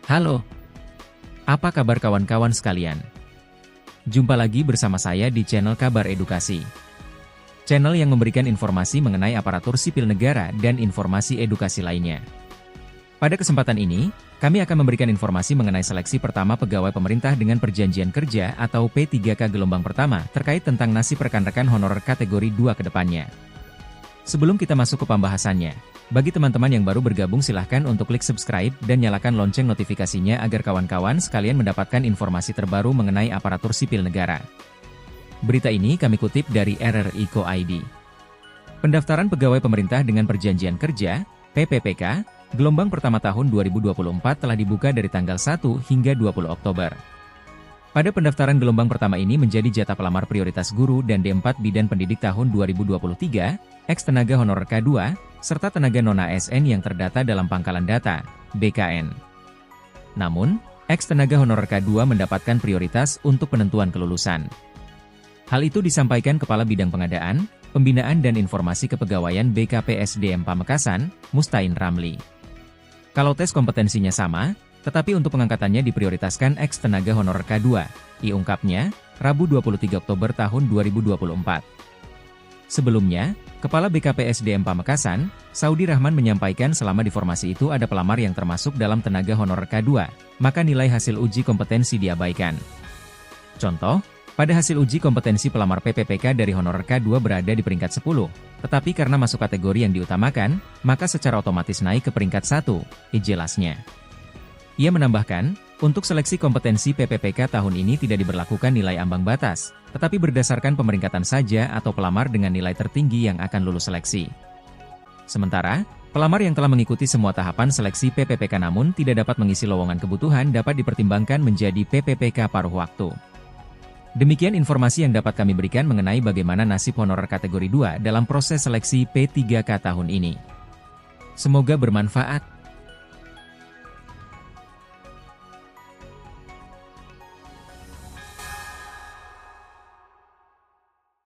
Halo, apa kabar kawan-kawan sekalian? Jumpa lagi bersama saya di channel Kabar Edukasi. Channel yang memberikan informasi mengenai aparatur sipil negara dan informasi edukasi lainnya. Pada kesempatan ini, kami akan memberikan informasi mengenai seleksi pertama pegawai pemerintah dengan perjanjian kerja atau P3K gelombang pertama terkait tentang nasib rekan-rekan honorer kategori 2 ke depannya. Sebelum kita masuk ke pembahasannya, bagi teman-teman yang baru bergabung silahkan untuk klik subscribe dan nyalakan lonceng notifikasinya agar kawan-kawan sekalian mendapatkan informasi terbaru mengenai aparatur sipil negara. Berita ini kami kutip dari RRI.co.id. Pendaftaran pegawai pemerintah dengan perjanjian kerja, PPPK, gelombang pertama tahun 2024 telah dibuka dari tanggal 1 hingga 20 Oktober. Pada pendaftaran gelombang pertama ini menjadi jatah pelamar prioritas guru dan D4 bidan pendidik tahun 2023, ex-tenaga honorer K2, serta tenaga non-ASN yang terdata dalam pangkalan data, BKN. Namun, ex-tenaga honorer K2 mendapatkan prioritas untuk penentuan kelulusan. Hal itu disampaikan Kepala Bidang Pengadaan, Pembinaan dan Informasi Kepegawaian BKPSDM Pamekasan, Mustain Ramli. Kalau tes kompetensinya sama, tetapi untuk pengangkatannya diprioritaskan ex-tenaga honorer K2, diungkapnya, Rabu 23 Oktober tahun 2024. Sebelumnya, Kepala BKPSDM Pamekasan, Saudi Rahman menyampaikan selama di formasi itu ada pelamar yang termasuk dalam tenaga honorer K2, maka nilai hasil uji kompetensi diabaikan. Contoh, pada hasil uji kompetensi pelamar PPPK dari honorer K2 berada di peringkat 10, tetapi karena masuk kategori yang diutamakan, maka secara otomatis naik ke peringkat 1, jelasnya. Ia menambahkan, untuk seleksi kompetensi PPPK tahun ini tidak diberlakukan nilai ambang batas, tetapi berdasarkan pemeringkatan saja atau pelamar dengan nilai tertinggi yang akan lulus seleksi. Sementara, pelamar yang telah mengikuti semua tahapan seleksi PPPK namun tidak dapat mengisi lowongan kebutuhan dapat dipertimbangkan menjadi PPPK paruh waktu. Demikian informasi yang dapat kami berikan mengenai bagaimana nasib honorer kategori 2 dalam proses seleksi P3K tahun ini. Semoga bermanfaat.